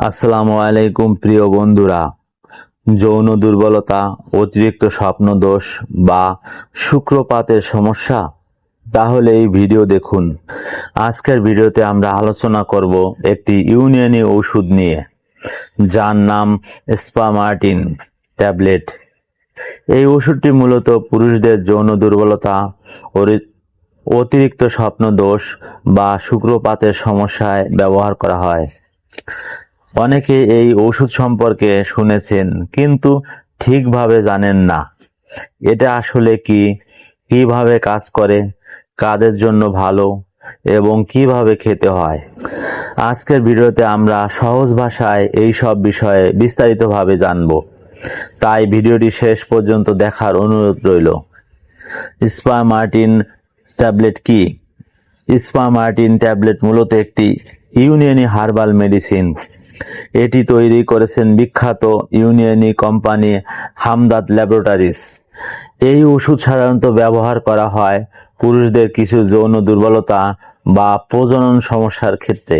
আসসালামু আলাইকুম প্রিয় বন্ধুরা। যৌন দুর্বলতা, অতিরিক্ত স্বপ্নদোষ বা শুক্রপাতের সমস্যা? তাহলে এই ভিডিও দেখুন। আজকের ভিডিওতে আমরা আলোচনা করব একটি ইউনানি ওষুধ নিয়ে, যার নাম স্পামার্টিন ট্যাবলেট। এই ওষুধটি মূলত পুরুষদের যৌন দুর্বলতা, অতিরিক্ত স্বপ্নদোষ বা শুক্রপাতের সমস্যায় ব্যবহার করা হয়। অনেকে এই ওষুধ সম্পর্কে শুনেছেন কিন্তু ঠিকভাবে জানেন না এটা আসলে কি, কিভাবে কাজ করে, কাদের জন্য ভালো এবং কিভাবে খেতে হয়। আজকের ভিডিওতে আমরা সহজ ভাষায় এই সব বিষয়ে বিস্তারিতভাবে জানব, তাই ভিডিওটি শেষ পর্যন্ত দেখার অনুরোধ রইল। স্পামার্টিন ট্যাবলেট কি? স্পামার্টিন ট্যাবলেট মূলত একটি ইউনানি হার্বাল মেডিসিন। এটি তৈরি করেছেন বিখ্যাত ইউনানি কোম্পানি হামদাদ ল্যাবরেটরিজ। এই ওষুধ সাধারণত ব্যবহার করা হয় পুরুষদের কিছু যৌন দুর্বলতা বা প্রজনন সমস্যার ক্ষেত্রে।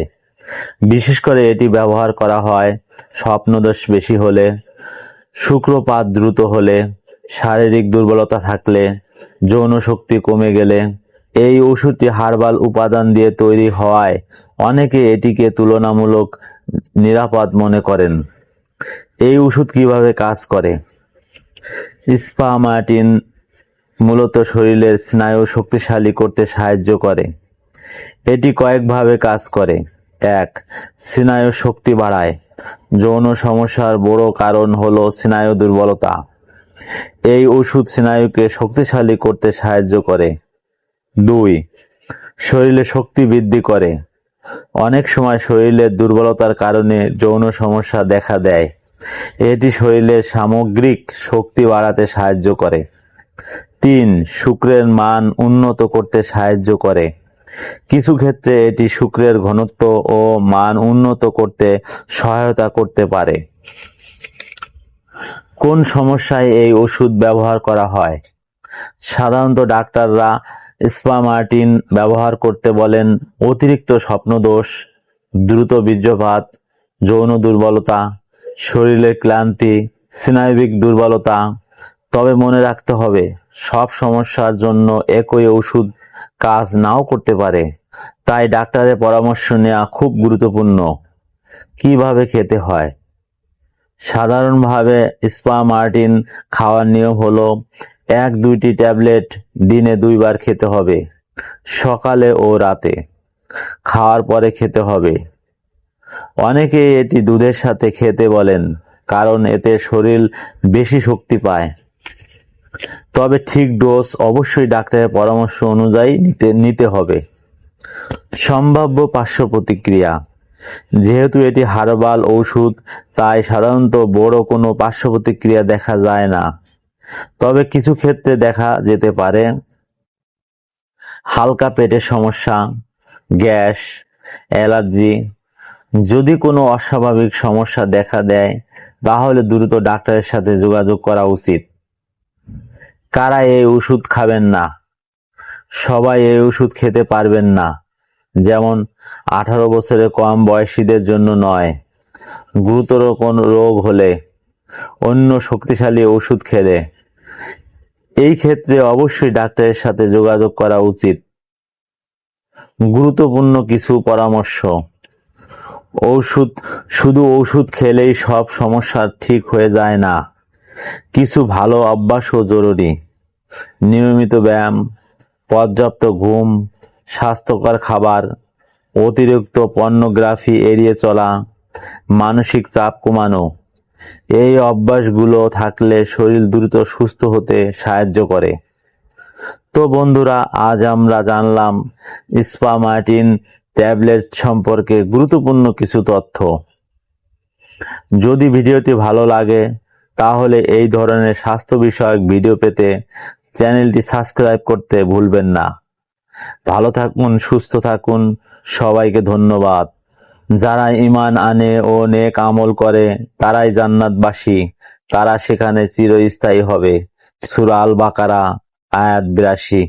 বিশেষ করে এটি ব্যবহার করা হয় স্বপ্নদোষ বেশি হলে, শুক্রপাত দ্রুত হলে, শারীরিক দুর্বলতা থাকলে, যৌন শক্তি কমে গেলে। এই ওষুধটি হার্বাল উপাদান দিয়ে তৈরি হওয়ায় অনেকে এটিকে তুলনামূলক নিরাপদ মনে করেন। এই ওষুধ কিভাবে কাজ করে? স্পামার্টিন মূলত শরীরের স্নায়ু শক্তিশালী করতে সাহায্য করে। এটি কয়েকভাবে কাজ করে। 1. স্নায়ু শক্তি বাড়ায়। যৌন সমস্যার বড় কারণ হলো স্নায়ু দুর্বলতা। এই ওষুধ স্নায়ুকে শক্তিশালী করতে সাহায্য করে। 2. শরীরে শক্তি বৃদ্ধি করে। অনেক সময় শরীরের দুর্বলতার কারণে যৌন সমস্যা দেখা দেয়। এটি শরীরের সামগ্রিক শক্তি বাড়াতে সাহায্য করে। 3. শুক্রের মান উন্নত করতে সাহায্য করে। কিছু ক্ষেত্রে এটি শুক্রের ঘনত্ব ও মান উন্নত করতে সহায়তা করতে পারে। কোন সমস্যায় এই ওষুধ ব্যবহার করা হয়? সাধারণত ডাক্তাররা স্পামার্টিন ব্যবহার করতে বলেন অতিরিক্ত স্বপ্নদোষ, দ্রুত বীর্যপাত, যৌন দুর্বলতা, শরীরের ক্লান্তি, স্নায়বিক দুর্বলতা। তবে মনে রাখতে হবে, সব সমস্যার জন্য একই ওষুধ কাজ নাও করতে পারে, তাই ডাক্তারের পরামর্শ নেওয়া খুব গুরুত্বপূর্ণ। কিভাবে খেতে হয়? সাধারণভাবে স্পামার্টিন খাওয়ার নিয়ম হলো 1-2টি ট্যাবলেট দিনে 2 বার খেতে হবে, সকালে ও রাতে। খাওয়ার পরে খেতে হবে। অনেকে এটি দুধের সাথে খেতে বলেন, কারণ এতে শরীর বেশি শক্তি পায়। তবে ঠিক ডোজ অবশ্যই ডাক্তারের পরামর্শ অনুযায়ী নিতে হবে। সম্ভাব্য পার্শ্ব প্রতিক্রিয়া। যেহেতু এটি হার্বাল ঔষধ, তাই সাধারণত বড় কোনো পার্শ্ব প্রতিক্রিয়া দেখা যায় না, তবে কিছু ক্ষেত্রে দেখা যেতে পারে। হালকা পেটের সমস্যা, গ্যাস, অ্যালার্জি। যদি কোনো অস্বাভাবিক সমস্যা দেখা দেয়, তাহলে দ্রুত ডাক্তারের সাথে যোগাযোগ করা উচিত। কারা এই ওষুধ খাবেন না? সবাই এই ওষুধ খেতে পারবেন না, যেমন 18 বছরের কম বয়সীদের জন্য নয়। গুরুতর কোন রোগ হলে, অন্য শক্তিশালী ওষুধ খেলে, এই ক্ষেত্রে অবশ্যই ডাক্তারের সাথে যোগাযোগ করা উচিত। গুরুত্বপূর্ণ কিছু পরামর্শ। শুধু ওষুধ খেলেই সব সমস্যা ঠিক হয়ে যায় না। কিছু ভালো অভ্যাসও জরুরি। নিয়মিত ব্যায়াম, পর্যাপ্ত ঘুম, স্বাস্থ্যকর খাবার, অতিরিক্ত পর্নোগ্রাফি এড়িয়ে চলা, মানসিক চাপ কমানো। এই অভ্যাসগুলো থাকলে শরীর দ্রুত সুস্থ হতে সাহায্য করে। তো বন্ধুরা, আজ আমরা জানলাম স্পামার্টিন ট্যাবলেট সম্পর্কে গুরুত্বপূর্ণ কিছু তথ্য। যদি ভিডিওটি ভালো লাগে, তাহলে এই ধরনের স্বাস্থ্য বিষয়ক ভিডিও পেতে চ্যানেলটি সাবস্ক্রাইব করতে ভুলবেন না। ভালো থাকুন, সুস্থ থাকুন। সবাইকে ধন্যবাদ। যারা ঈমান আনে ও নেক আমল করে তারাই জান্নাতবাসী, তারা সেখানে চিরস্থায়ী হবে। সূরা আল বাকারা আয়াত 82।